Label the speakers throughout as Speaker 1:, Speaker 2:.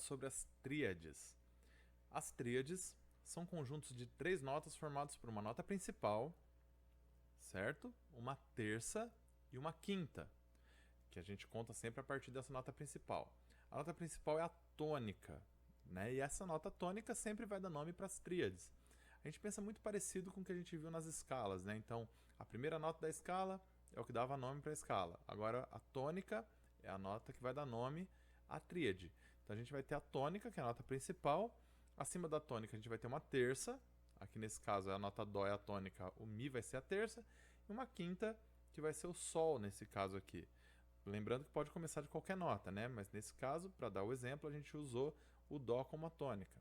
Speaker 1: sobre as tríades. As tríades são conjuntos de 3 notas formados por uma nota principal, certo? Uma terça e uma quinta, que a gente conta sempre a partir dessa nota principal. A nota principal é a tônica, né? E essa nota tônica sempre vai dar nome para as tríades. A gente pensa muito parecido com o que a gente viu nas escalas, né? Então, a primeira nota da escala é o que dava nome para a escala. Agora, a tônica é a nota que vai dar nome à tríade. Então, a gente vai ter a tônica, que é a nota principal. Acima da tônica, a gente vai ter uma terça. Aqui, nesse caso, a nota dó é a tônica, o mi vai ser a terça. E uma quinta, que vai ser o sol, nesse caso aqui. Lembrando que pode começar de qualquer nota, né? Mas, nesse caso, para dar o exemplo, a gente usou o dó como a tônica.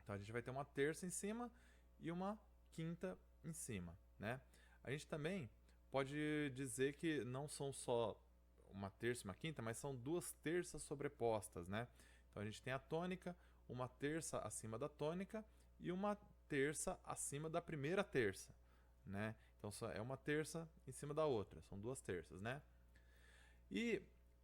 Speaker 1: Então, a gente vai ter uma terça em cima e uma quinta em cima, né? A gente também pode dizer que não são só uma terça e uma quinta, mas são 2 terças sobrepostas, né? Então, a gente tem a tônica, uma terça acima da tônica e uma terça acima da primeira terça, né? Então, é uma terça em cima da outra, são 2 terças, né? E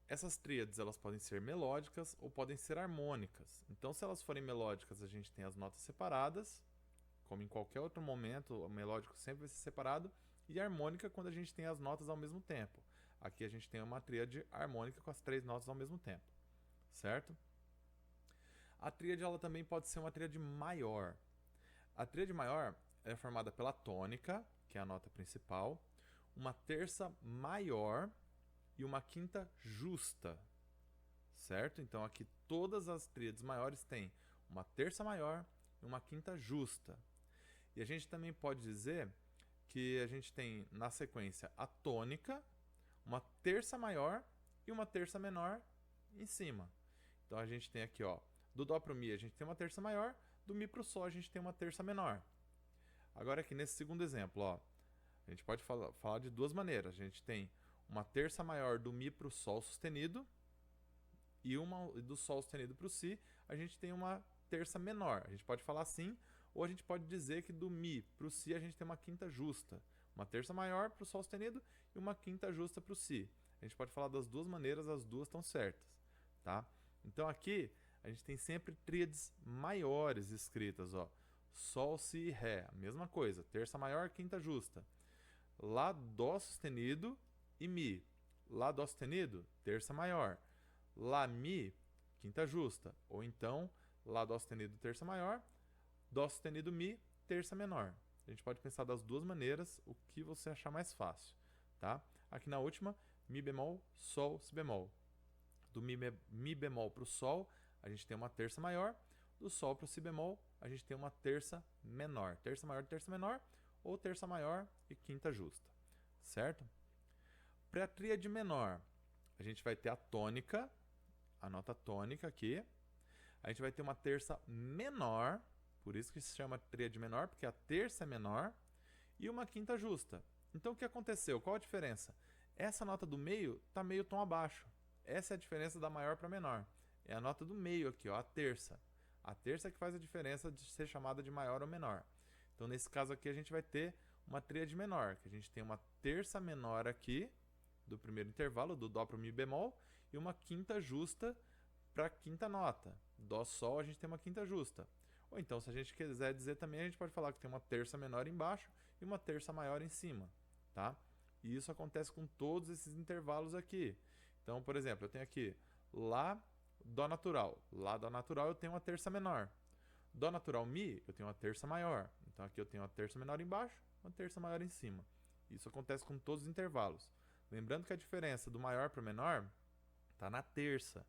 Speaker 1: essas tríades, elas podem ser melódicas ou podem ser harmônicas. Então, se elas forem melódicas, a gente tem as notas separadas, como em qualquer outro momento, o melódico sempre vai ser separado, e harmônica quando a gente tem as notas ao mesmo tempo. Aqui a gente tem uma tríade harmônica com as 3 notas ao mesmo tempo, certo? A tríade ela também pode ser uma tríade maior. A tríade maior é formada pela tônica, que é a nota principal, uma terça maior e uma quinta justa, certo? Então aqui todas as tríades maiores têm uma terça maior e uma quinta justa. E a gente também pode dizer que a gente tem na sequência a tônica, uma terça maior e uma terça menor em cima. Então a gente tem aqui, ó, do dó para o mi a gente tem uma terça maior, do mi para o sol a gente tem uma terça menor. Agora aqui nesse segundo exemplo, ó, a gente pode falar de 2 maneiras. A gente tem uma terça maior do mi para o sol sustenido e uma do sol sustenido para o si, a gente tem uma terça menor. A gente pode falar assim, ou a gente pode dizer que do mi para o si a gente tem uma quinta justa. Uma terça maior para o sol sustenido e uma quinta justa para o si. A gente pode falar das 2 maneiras, as 2 estão certas, tá? Então aqui a gente tem sempre tríades maiores escritas, ó. Sol, si e ré, a mesma coisa, terça maior, quinta justa. Lá, dó sustenido e mi. Lá, dó sustenido, terça maior. Lá, mi, quinta justa. Ou então, lá, dó sustenido, terça maior. Dó sustenido, mi, terça menor. A gente pode pensar das 2 maneiras, o que você achar mais fácil, tá? Aqui na última, mi bemol, sol, si bemol. Do mi bemol para o sol, a gente tem uma terça maior. Do sol para o si bemol, a gente tem uma terça menor. Terça maior e terça menor, ou terça maior e quinta justa, certo? Para a tríade menor, a gente vai ter a tônica, a nota tônica aqui. A gente vai ter uma terça menor, por isso que se chama tríade menor, porque a terça é menor, e uma quinta justa. Então o que aconteceu? Qual a diferença? Essa nota do meio está meio tom abaixo. Essa é a diferença da maior para a menor. É a nota do meio aqui, ó, a terça. A terça é que faz a diferença de ser chamada de maior ou menor. Então, nesse caso aqui, a gente vai ter uma tríade menor, que a gente tem uma terça menor aqui, do primeiro intervalo, do dó para o mi bemol, e uma quinta justa para a quinta nota. Dó, sol, a gente tem uma quinta justa. Ou então, se a gente quiser dizer também, a gente pode falar que tem uma terça menor embaixo e uma terça maior em cima, tá? E isso acontece com todos esses intervalos aqui. Então, por exemplo, eu tenho aqui lá, dó natural. Lá, dó natural, eu tenho uma terça menor. Dó natural, mi, eu tenho uma terça maior. Então aqui eu tenho uma terça menor embaixo, uma terça maior em cima. Isso acontece com todos os intervalos. Lembrando que a diferença do maior para o menor está na terça.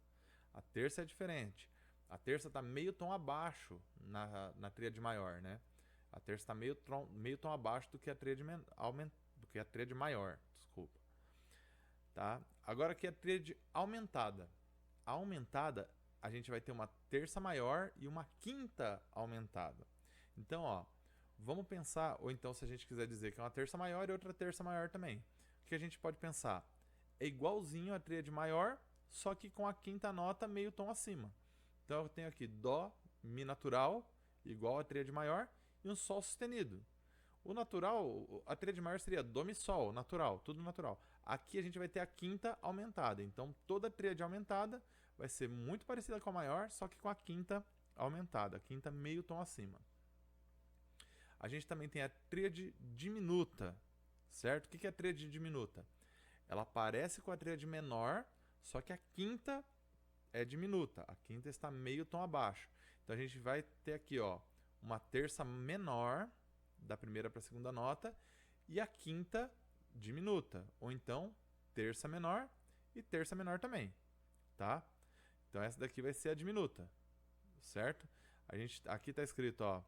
Speaker 1: A terça é diferente. A terça está meio tom abaixo na tríade maior, né? A terça está meio tom abaixo do que a tríade maior, desculpa. Tá? Agora aqui a tríade aumentada. A aumentada, a gente vai ter uma terça maior e uma quinta aumentada. Então, ó, vamos pensar, ou então se a gente quiser dizer que é uma terça maior e outra terça maior também. O que a gente pode pensar? É igualzinho a tríade maior, só que com a quinta nota meio tom acima. Então eu tenho aqui dó, mi natural, igual a tríade maior, e um sol sustenido. O natural, a tríade maior seria dó, mi, sol, natural, tudo natural. Aqui a gente vai ter a quinta aumentada. Então, toda tríade aumentada vai ser muito parecida com a maior, só que com a quinta aumentada, a quinta meio tom acima. A gente também tem a tríade diminuta, certo? O que é a tríade diminuta? Ela parece com a tríade menor, só que a quinta é diminuta. A quinta está meio tom abaixo. Então, a gente vai ter aqui, ó, uma terça menor da primeira para a segunda nota e a quinta diminuta, ou então terça menor e terça menor também, tá? Então essa daqui vai ser a diminuta, certo? A gente aqui está escrito, ó,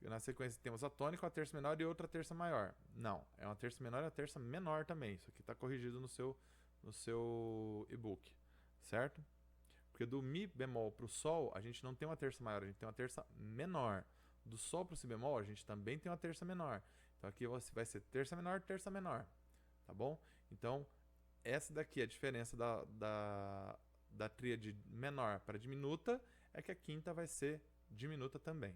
Speaker 1: na sequência temos a tônica, a terça menor e outra terça maior. Não, é uma terça menor e a terça menor também. Isso aqui está corrigido no seu e-book, certo? Porque do Mi bemol para o Sol, a gente não tem uma terça maior, a gente tem uma terça menor. Do Sol para o Si bemol, a gente também tem uma terça menor. Então aqui vai ser terça menor, terça menor. Tá bom? Então, essa daqui é a diferença da tríade menor para diminuta, é que a quinta vai ser diminuta também.